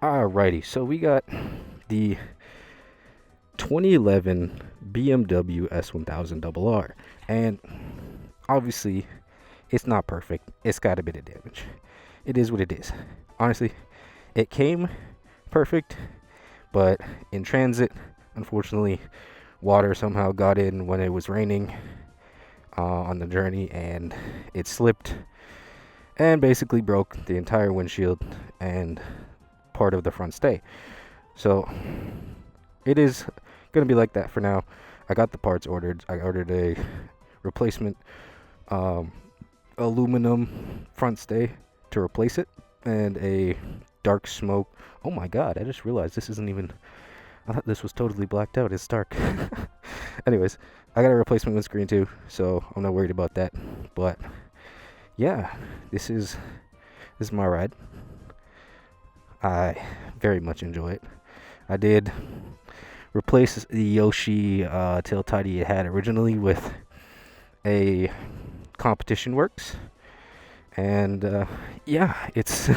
Alrighty, so we got the 2011 BMW S1000RR, and obviously it's not perfect. It's got a bit of damage. It is what it is. Honestly, it came perfect, but in transit, unfortunately, water somehow got in when it was raining on the journey, and it slipped and basically broke the entire windshield and part of the front stay. So it is gonna be like that for now. I got the parts ordered. I ordered a replacement um, aluminum front stay to replace it, and a dark smoke. Oh my god, I just realized this isn't even, I thought this was totally blacked out. It's dark. Anyways, I got a replacement windscreen too, so I'm not worried about that. But yeah, this is my ride. I very much enjoy it. I did replace the Yoshi tail tidy it had originally with a Competition Works, and yeah, it's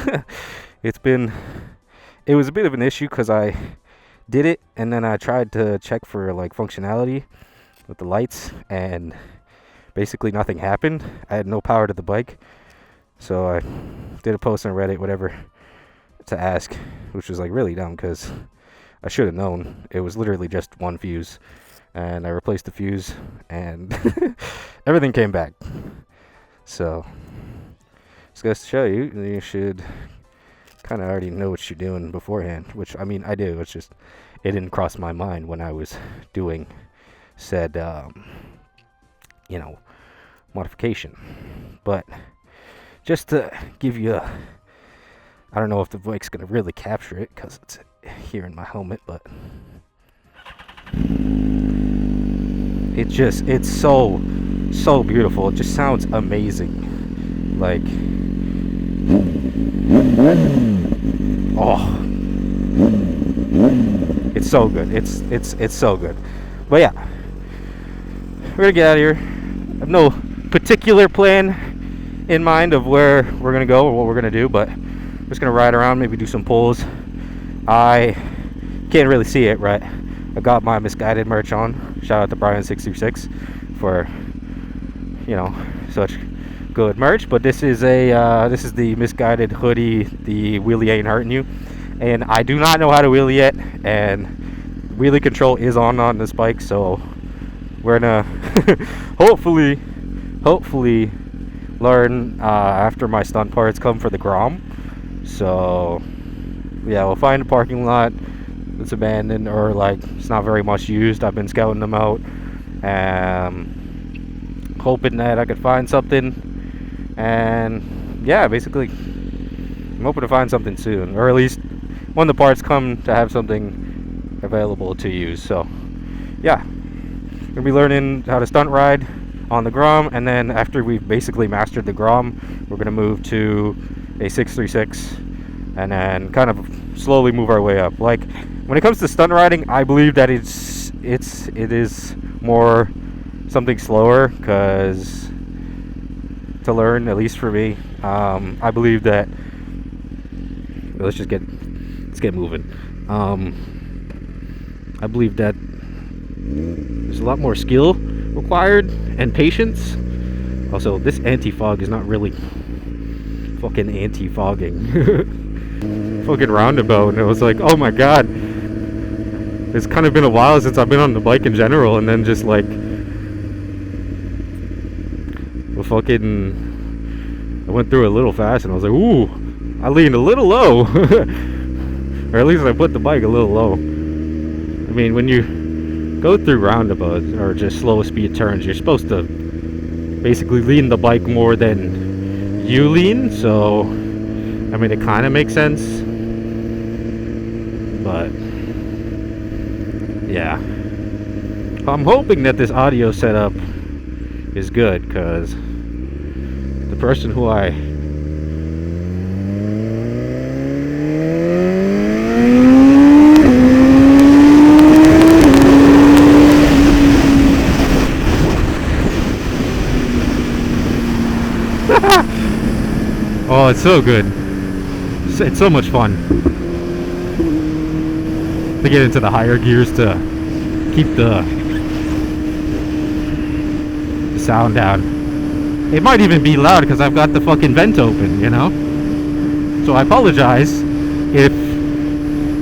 it was a bit of an issue because I did it and then I tried to check for like functionality with the lights, and basically nothing happened. I had no power to the bike, so I did a post on Reddit, whatever, to ask, which was like really dumb because I should have known. It was literally just one fuse, and I replaced the fuse, and everything came back. So just goes to show you should kind of already know what you're doing beforehand, which I mean I do. It's just it didn't cross my mind when I was doing said modification. But just to give you I don't know if the mic's gonna really capture it because it's here in my helmet, but it's so beautiful. It just sounds amazing. Like, oh, it's so good. It's so good. But yeah, we're gonna get out of here. I have no particular plan in mind of where we're gonna go or what we're gonna do, but we're just gonna ride around, maybe do some pulls. I can't really see it, right? I got my Misguided merch on. Shout out to Brian636 for such good merch. But this is the Misguided hoodie, the wheelie ain't hurting you, and I do not know how to wheelie yet, and wheelie control is on this bike, so we're gonna hopefully learn after my stunt parts come for the Grom. So yeah, we'll find a parking lot that's abandoned or like it's not very much used. I've been scouting them out, hoping that I could find something, and yeah, basically I'm hoping to find something soon, or at least when the parts come to have something available to use. So yeah, gonna be learning how to stunt ride on the Grom, and then after we've basically mastered the Grom, we're gonna move to a 636 and then kind of slowly move our way up. Like when it comes to stunt riding, I believe that it is more something slower, because to learn, at least for me, I believe that let's get moving. I believe that there's a lot more skill required and patience. Also, this anti-fog is not really fucking anti-fogging. Fucking roundabout, and it was like, oh my god, it's kind of been a while since I've been on the bike in general, and then just like I went through it a little fast, and I was like, ooh, I leaned a little low. Or at least I put the bike a little low. I mean, when you go through roundabouts or just slow speed turns, you're supposed to basically lean the bike more than you lean, so I mean it kind of makes sense. But yeah, I'm hoping that this audio setup is good, because the person who I oh, it's so good. It's so much fun. to get into the higher gears to keep the sound down. It might even be loud because I've got the fucking vent open, you know? So I apologize if...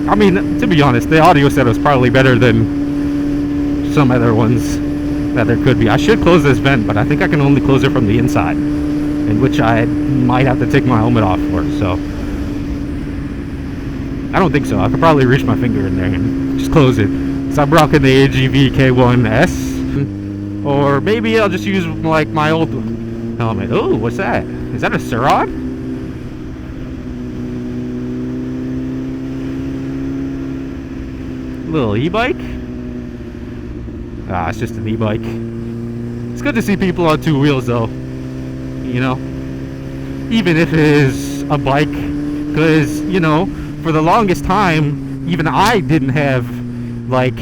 I mean, to be honest, the audio setup's probably better than some other ones that there could be. I should close this vent, but I think I can only close it from the inside, in which I might have to take my helmet off for, so... I don't think so. I could probably reach my finger in there and just close it. So I'm rocking the AGV K1S. Or maybe I'll just use like my old helmet. Oh, what's that? Is that a Surod? Little e-bike? Ah, it's just an e-bike. It's good to see people on two wheels though. You know? Even if it is a bike. Because, you know, for the longest time, even I didn't have like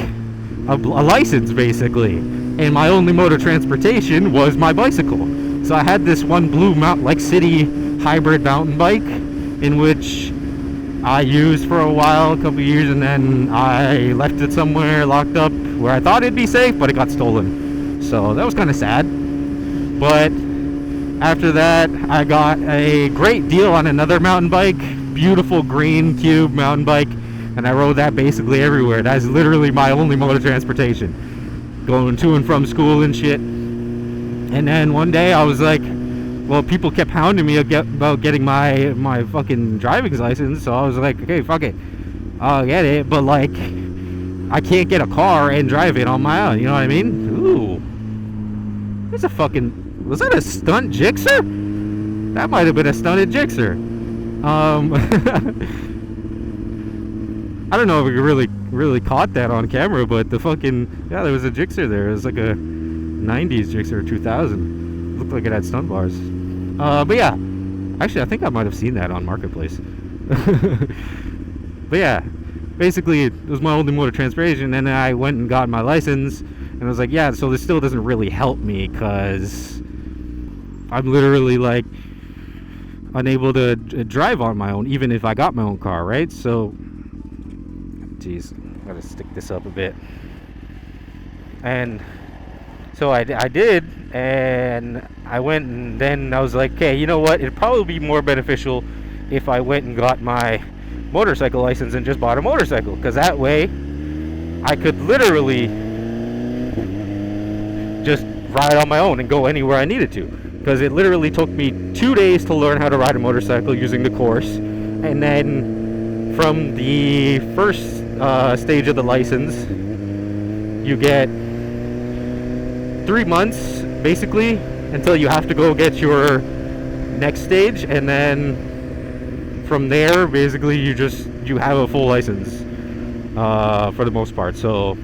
a license basically. And my only mode of transportation was my bicycle. So I had this one blue city hybrid mountain bike in which I used for a while, a couple years, and then I left it somewhere locked up where I thought it'd be safe, but it got stolen. So that was kind of sad. But after that, I got a great deal on another mountain bike, beautiful green cube mountain bike, and I rode that basically everywhere. That's literally my only mode of transportation. Going to and from school and shit. And then one day I was like, well, people kept hounding me about getting my fucking driving license, so I was like, okay, fuck it, I'll get it, but like I can't get a car and drive it on my own, you know what I mean? Ooh, there's a fucking, was that a stunt Gixxer? That might have been a stunted Gixxer. I don't know if we really caught that on camera, but the fucking, yeah, there was a Gixxer there. It was like a 90s Gixxer, 2000. Looked like it had stunt bars. But yeah, actually I think I might have seen that on Marketplace. But yeah, basically it was my only mode of transportation, and then I went and got my license, and I was like, yeah, so this still doesn't really help me because I'm literally like unable to drive on my own, even if I got my own car, right? So jeez, gotta stick this up a bit. And so I did, and I went, and then I was like, okay, you know what, it'd probably be more beneficial if I went and got my motorcycle license and just bought a motorcycle, because that way I could literally just ride on my own and go anywhere I needed to, because it literally took me 2 days to learn how to ride a motorcycle using the course. And then from the first stage of the license, you get 3 months basically until you have to go get your next stage, and then from there basically you have a full license for the most part. So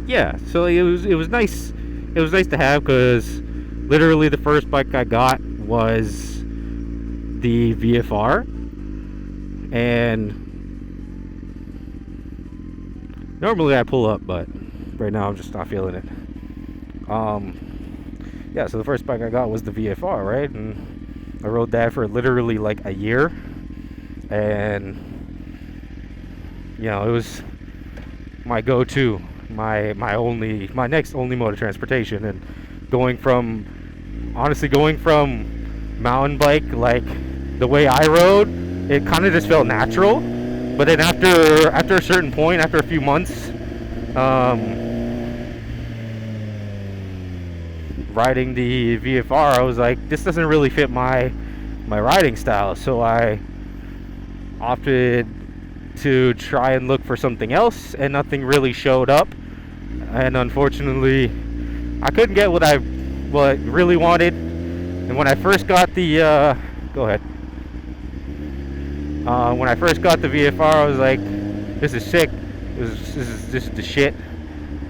yeah, so it was nice to have, because literally the first bike I got was the VFR, and normally I pull up, but right now I'm just not feeling it. Yeah, so the first bike I got was the VFR, right? And I rode that for literally like a year, and you know, it was my go-to, my next only mode of transportation. And going from mountain bike, like the way I rode, it kind of just felt natural. But then after a certain point, after a few months, riding the VFR, I was like, this doesn't really fit my riding style. So I opted to try and look for something else, and nothing really showed up. And unfortunately, I couldn't get what I really wanted. And when I first got the go ahead. When I first got the VFR, I was like, this is sick. This is the shit.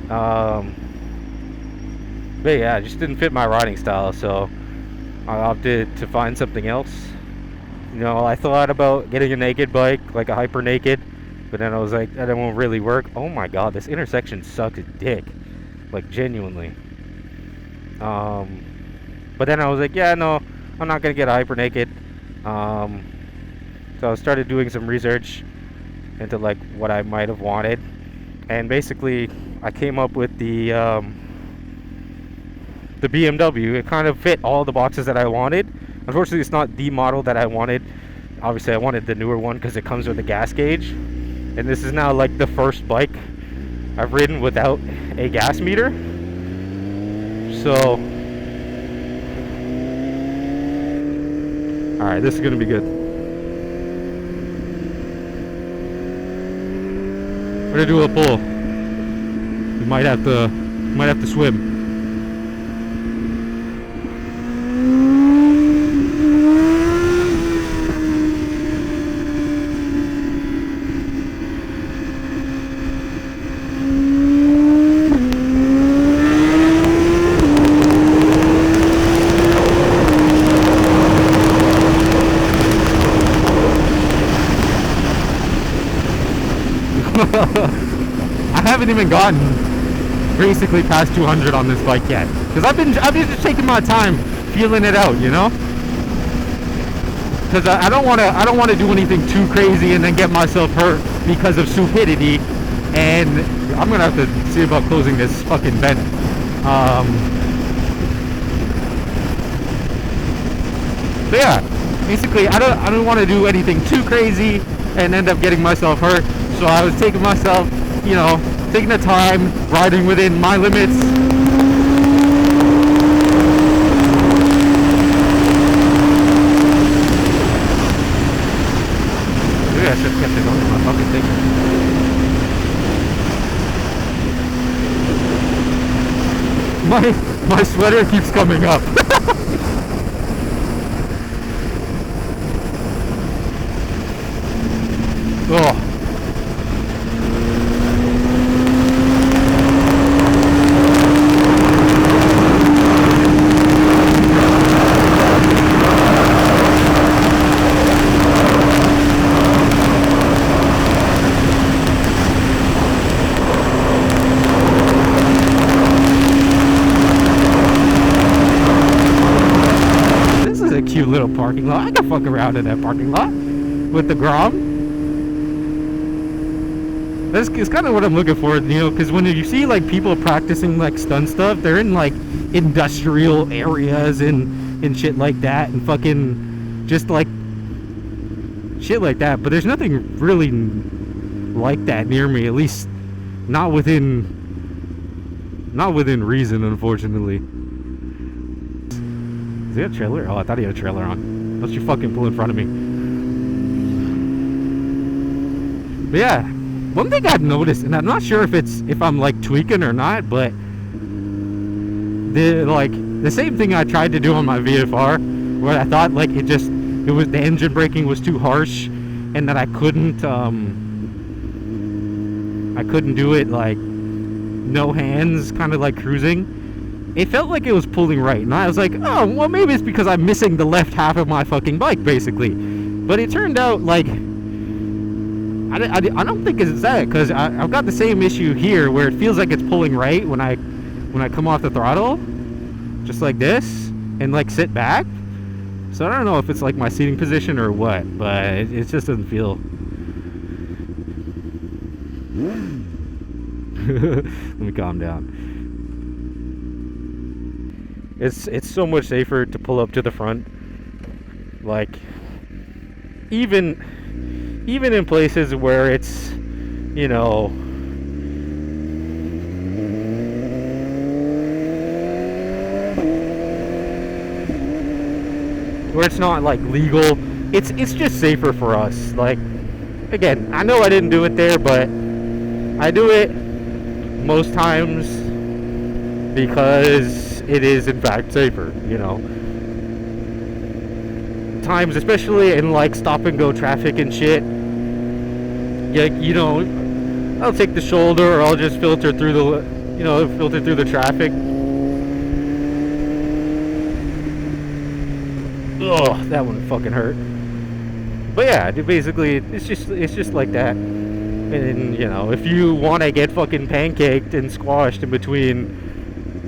But yeah, it just didn't fit my riding style, so I opted to find something else. You know, I thought about getting a naked bike, like a hyper naked, but then I was like, that won't really work. Oh my god, this intersection sucks dick, like genuinely. But then I was like, yeah, no, I'm not gonna get a hyper naked. Um, so I started doing some research into like what I might have wanted, and basically I came up with the BMW. It kind of fit all the boxes that I wanted. Unfortunately, it's not the model that I wanted. Obviously, I wanted the newer one because it comes with a gas gauge, and this is now like the first bike I've ridden without a gas meter. So, all right, this is gonna be good. We're gonna do a pull. We might have to swim. I haven't even gotten basically past 200 on this bike yet, because I've been just taking my time feeling it out, you know. Because I don't want to do anything too crazy and then get myself hurt because of stupidity. And I'm gonna have to see about closing this fucking vent. So yeah, basically I don't want to do anything too crazy and end up getting myself hurt. So I was taking myself, you know, taking the time, riding within my limits. Maybe I should have kept it on my fucking thing. My sweater keeps coming up. Oh. Cute little parking lot. I can fuck around in that parking lot with the Grom. That's kind of what I'm looking for, you know, because when you see like people practicing like stunt stuff, they're in like industrial areas and shit like that, and fucking just like shit like that. But there's nothing really like that near me, at least not within reason, unfortunately. Is he a trailer? Oh, I thought he had a trailer on. Don't you fucking pull in front of me. But yeah, one thing I've noticed, and I'm not sure if I'm like tweaking or not, but the same thing I tried to do on my VFR, where I thought like the engine braking was too harsh, and that I couldn't do it like no hands, kind of like cruising. It felt like it was pulling right, and I was like, oh, well, maybe it's because I'm missing the left half of my fucking bike, basically. But it turned out, like, I don't think it's that, because I've got the same issue here, where it feels like it's pulling right when I come off the throttle, just like this, and, like, sit back. So I don't know if it's, like, my seating position or what, but it just doesn't feel... Let me calm down. It's so much safer to pull up to the front, like even in places where it's, you know, where it's not like legal. It's just safer for us. Like, again, I know I didn't do it there, but I do it most times because it is in fact safer, you know. Times, especially in like stop and go traffic and shit, like, you know, I'll take the shoulder, or I'll just filter through the traffic. Ugh, that one fucking hurt. But yeah, basically it's just like that. And you know, if you want to get fucking pancaked and squashed in between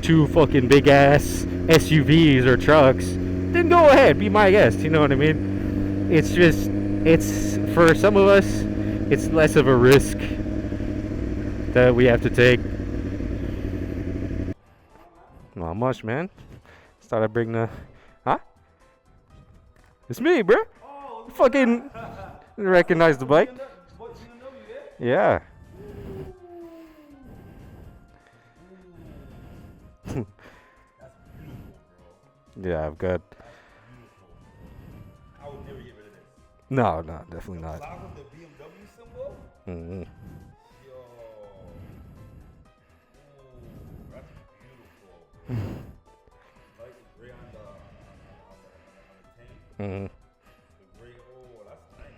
two fucking big ass SUVs or trucks, then go ahead, be my guest, you know what I mean? It's just, it's for some of us, it's less of a risk that we have to take. Not much, man. Just thought I'd bring the, huh? It's me, bro. Fucking recognize the bike. Yeah. Yeah, I'm good. I would never get rid of this. No, definitely not. Black with the BMW symbol? Mm-hmm. Yo. Ooh, that's beautiful. Like the gray on the tank. Mm-hmm. The gray, oh, that's nice.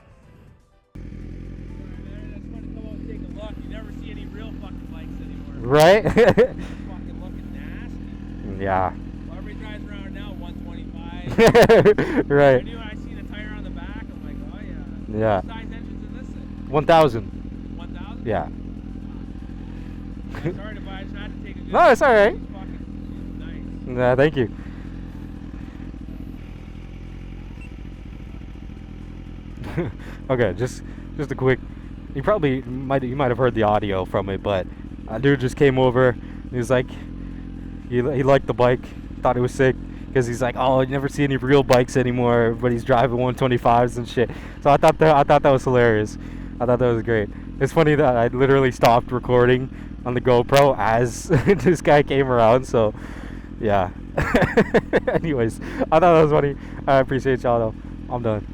That's fun to come out and take a look. You never see any real fucking bikes anymore. Right? Fucking looking nasty. Yeah. Well, everybody drives around now 125. Right. I knew I seen a tire on the back. I'm like, oh yeah. Yeah. What size engines is this in? 1,000. 1,000? Yeah. Yeah, sorry to buy. I just had to take a good No, it's all right. It's fucking nice. Nah, thank you. Okay, just a quick. You might have heard the audio from it, but a dude just came over. He was like, he liked the bike, thought it was sick, because he's like, oh, you never see any real bikes anymore. But he's driving 125s and shit. So I thought that was hilarious. I thought that was great. It's funny that I literally stopped recording on the GoPro as this guy came around. So yeah. Anyways, I thought that was funny. I appreciate y'all though. I'm done.